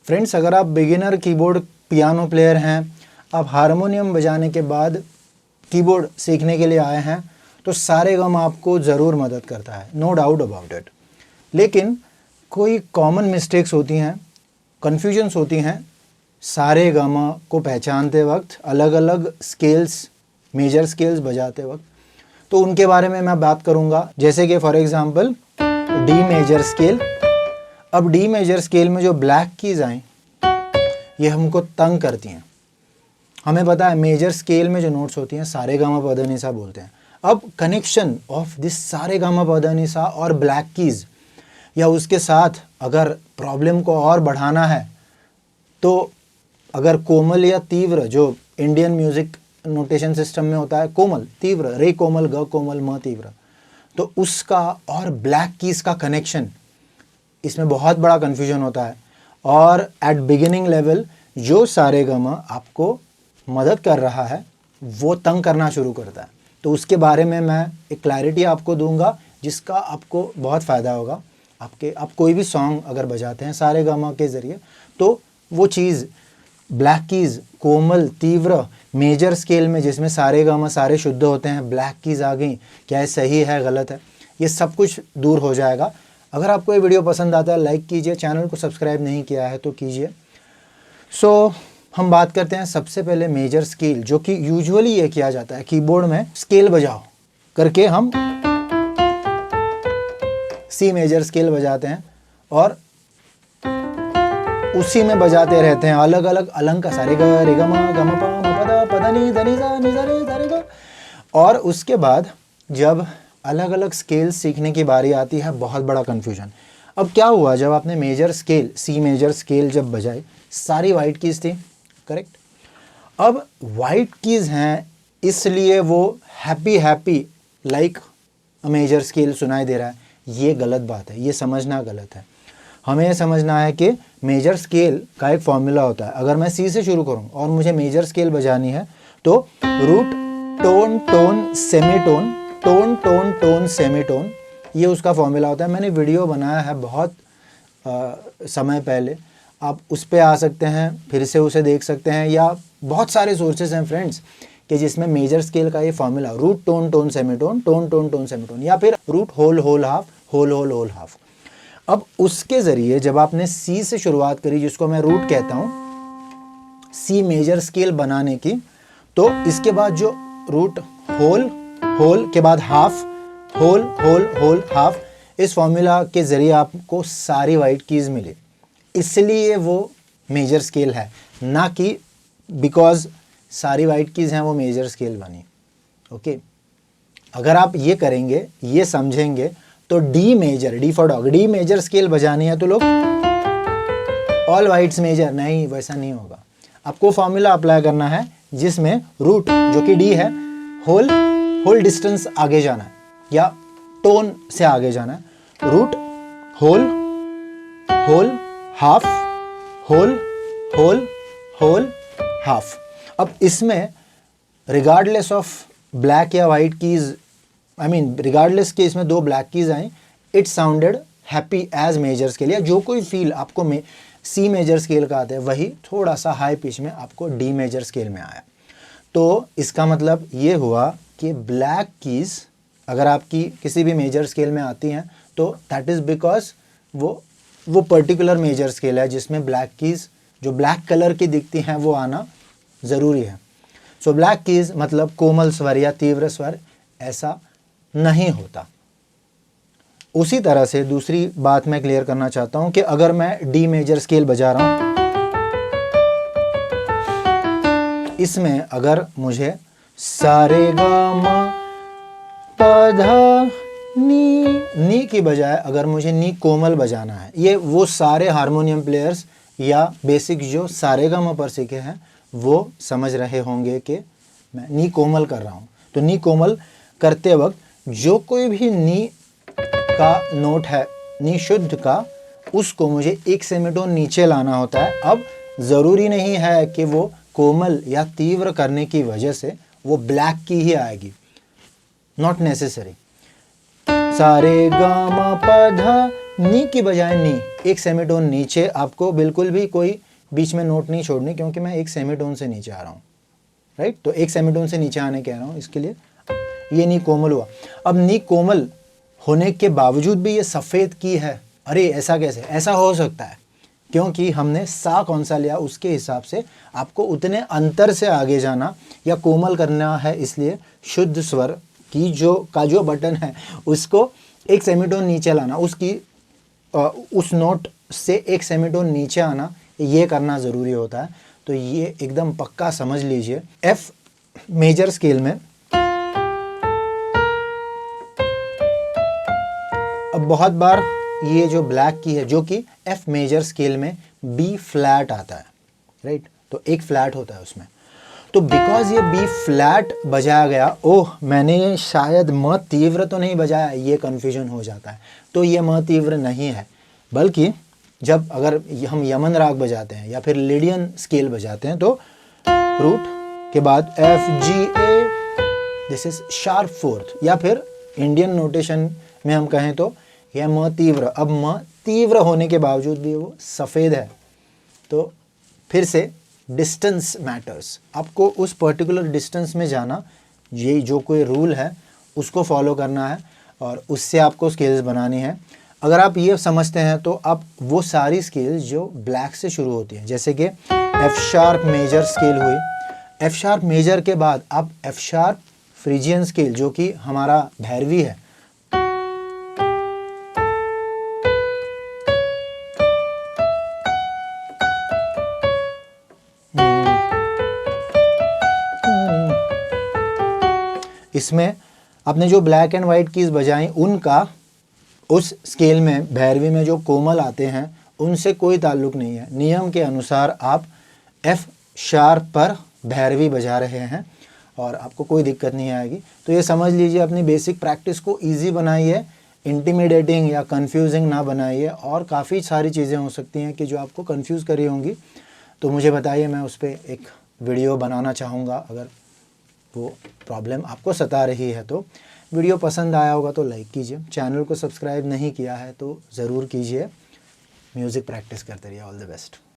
Friends, अगर आप beginner keyboard piano player हैं, आप हारमोनियम बजाने के बाद कीबोर्ड सीखने के लिए आए हैं, तो सारेगामा आपको ज़रूर मदद करता है, नो डाउट अबाउट इट। लेकिन कोई कॉमन मिस्टेक्स होती हैं, कन्फ्यूजन्स होती हैं सारेगामा को पहचानते वक्त, अलग अलग स्केल्स, मेजर स्केल्स बजाते वक्त, तो उनके बारे में मैं बात करूंगा। जैसे कि for example D major scale. अब डी मेजर स्केल में जो ब्लैक कीज आए ये हमको तंग करती हैं। हमें पता है मेजर स्केल में जो नोट्स होती हैं सारेगामा पधनिसा बोलते हैं। अब कनेक्शन ऑफ दिस सारेगामा पधनिसा और ब्लैक कीज, या उसके साथ अगर प्रॉब्लम को और बढ़ाना है तो अगर कोमल या तीव्र, जो इंडियन म्यूजिक नोटेशन सिस्टम में होता है कोमल, तीव्र, रे कोमल, ग कोमल, म तीव्र, तो उसका और ब्लैक कीज का कनेक्शन, इसमें बहुत बड़ा कन्फ्यूजन होता है। और एट बिगिनिंग लेवल जो सारेगामा आपको मदद कर रहा है वो तंग करना शुरू करता है। तो उसके बारे में मैं एक क्लैरिटी आपको दूंगा जिसका आपको बहुत फ़ायदा होगा। आप कोई भी सॉन्ग अगर बजाते हैं सारेगामा के ज़रिए, तो वो चीज़ ब्लैक कीज़, कोमल, तीव्र, मेजर स्केल में जिसमें सारेगामा सारे शुद्ध होते हैं, ब्लैक कीज़ आ गई, क्या ये सही है गलत है, ये सब कुछ दूर हो जाएगा। अगर आपको ये वीडियो पसंद आता है लाइक कीजिए, चैनल को सब्सक्राइब नहीं किया है तो कीजिए। सो हम बात करते हैं सबसे पहले मेजर स्केल, जो कि यूजुअली ये किया जाता है कीबोर्ड में स्केल बजाओ करके हम सी मेजर स्केल बजाते हैं और उसी में बजाते रहते हैं अलग अलग अलंग का, सारे ग रे ग म ग म प म प द प द नि ध नि सा नि सा रे सा रे ग। और उसके बाद जब अलग अलग स्केल सीखने की बारी आती है, बहुत बड़ा कन्फ्यूजन। अब क्या हुआ, जब आपने major scale, C major scale जब बजाई, सारी वाइट कीज थी, करेक्ट। अब वाइट कीज हैं इसलिए वो happy happy like major scale सुनाई दे रहा है, ये गलत बात है, ये समझना गलत है। हमें ये समझना है कि मेजर स्केल का एक फॉर्मूला होता है। अगर मैं सी से शुरू करूं और मुझे मेजर स्केल बजानी है तो root, tone, tone, semitone, tone, tone, tone, semitone, ये उसका फॉर्मूला होता है। मैंने वीडियो बनाया है बहुत समय पहले, आप उस पर आ सकते हैं, फिर से उसे देख सकते हैं, या बहुत सारे सोर्सेज हैं फ्रेंड्स कि जिसमें मेजर स्केल का ये formula root, tone, tone, semitone, tone, tone, tone, semitone, या फिर root, whole, whole, half, whole, whole, whole, half. अब उसके ज़रिए जब आपने सी से शुरुआत करी, जिसको मैं रूट कहता हूँ, सी मेजर स्केल बनाने की, तो इसके बाद जो रूट, होल, होल के बाद half, whole, whole, whole, half, इस फॉर्मूला के ज़रिए आपको सारी वाइट कीज़ मिली, इसलिए वो मेजर स्केल है, ना कि बिकॉज सारी वाइट कीज़ हैं वो मेजर स्केल बनी। ओके, अगर आप ये करेंगे, ये समझेंगे, तो D major, D for dog, D major scale बजानी है तो लोग ऑल वाइट्स मेजर, नहीं, वैसा नहीं होगा। आपको फॉर्मूला अप्लाई करना है जिसमें रूट, जो कि डी है, होल, होल डिस्टेंस आगे जाना है या टोन से आगे जाना है, root, whole, whole, half, whole, whole, whole, half. अब इसमें रिगार्डलेस ऑफ ब्लैक या वाइट कीज, रिगार्डलेस के इसमें दो ब्लैक कीज आई, it sounded happy as major scale, या जो कोई फील आपको में सी मेजर स्केल का आता है वही थोड़ा सा हाई पिच में आपको डी मेजर स्केल में आया। तो इसका मतलब ये हुआ कि ब्लैक कीज अगर आपकी किसी भी मेजर स्केल में आती हैं तो दैट इज़ बिकॉज वो पर्टिकुलर मेजर स्केल है जिसमें ब्लैक कीज जो ब्लैक कलर की दिखती हैं वो आना ज़रूरी है। सो ब्लैक कीज मतलब कोमल स्वर या तीव्र स्वर ऐसा नहीं होता। उसी तरह से दूसरी बात मैं क्लियर करना चाहता हूं कि अगर मैं डी मेजर स्केल बजा रहा हूं, इसमें अगर मुझे सा रे गा मा पा धा नी की बजाय अगर मुझे नी कोमल बजाना है, ये वो सारे हारमोनियम प्लेयर्स या बेसिक जो सा रे गा मा पर सीखे हैं वो समझ रहे होंगे कि मैं नी कोमल कर रहा हूं। तो नी कोमल करते वक्त जो कोई भी नी का नोट है, नी शुद्ध का, उसको मुझे एक सेमीटोन नीचे लाना होता है। अब ज़रूरी नहीं है कि वो कोमल या तीव्र करने की वजह से वो ब्लैक की ही आएगी, नॉट नेसेसरी। सा रे गा मा पा धा नी की बजाय नी, एक सेमीटोन नीचे, आपको बिल्कुल भी कोई बीच में नोट नहीं छोड़नी, क्योंकि मैं एक सेमीटोन से नीचे आ रहा हूँ, राइट। तो एक सेमीटोन से नीचे आने कह रहा हूँ, इसके लिए ये नी कोमल हुआ। अब नी कोमल होने के बावजूद भी ये सफ़ेद की है, अरे ऐसा कैसे? ऐसा हो सकता है क्योंकि हमने सा कौन सा लिया, उसके हिसाब से आपको उतने अंतर से आगे जाना या कोमल करना है, इसलिए शुद्ध स्वर की जो बटन है उसको एक सेमीटोन नीचे लाना, उस नोट से एक सेमीटोन नीचे आना, ये करना ज़रूरी होता है। तो ये एकदम पक्का समझ लीजिए। एफ मेजर स्केल में अब बहुत बार ये जो ब्लैक की है, जो कि एफ मेजर स्केल में बी फ्लैट आता है, राइट। तो एक फ्लैट होता है उसमें, तो बिकॉज ये बी फ्लैट बजाया गया, ओह मैंने शायद म तीव्र तो नहीं बजाया, ये कन्फ्यूजन हो जाता है। तो ये म तीव्र नहीं है, बल्कि जब अगर हम यमन राग बजाते हैं या फिर लिडियन स्केल बजाते हैं, तो रूट के बाद F G A, this is sharp fourth, या फिर इंडियन नोटेशन में हम कहें तो यह म तीव्र। अब म तीव्र होने के बावजूद भी वो सफ़ेद है, तो फिर से डिस्टेंस मैटर्स, आपको उस पर्टिकुलर डिस्टेंस में जाना, ये जो कोई रूल है उसको फॉलो करना है और उससे आपको स्केल्स बनानी है। अगर आप ये समझते हैं तो आप वो सारी स्केल्स जो ब्लैक से शुरू होती हैं, जैसे कि एफ शार्प मेजर स्केल हुई, एफ शार्प मेजर के बाद आप एफ शार्प फ्रीजियन स्केल, जो कि हमारा भैरवी है, इसमें आपने जो ब्लैक एंड वाइट कीज बजाई, उनका उस स्केल में भैरवी में जो कोमल आते हैं उनसे कोई ताल्लुक नहीं है। नियम के अनुसार आप एफ शार्प पर भैरवी बजा रहे हैं और आपको कोई दिक्कत नहीं आएगी। तो ये समझ लीजिए, अपनी बेसिक प्रैक्टिस को इजी बनाइए, इंटिमिडेटिंग या कंफ्यूजिंग ना बनाइए। और काफ़ी सारी चीज़ें हो सकती हैं कि जो आपको कंफ्यूज करी होंगी, तो मुझे बताइए, मैं उस पर एक वीडियो बनाना चाहूँगा। अगर वो प्रॉब्लम आपको सता रही है तो वीडियो पसंद आया होगा तो लाइक कीजिए, चैनल को सब्सक्राइब नहीं किया है तो ज़रूर कीजिए। म्यूज़िक प्रैक्टिस करते रहिए। All the best.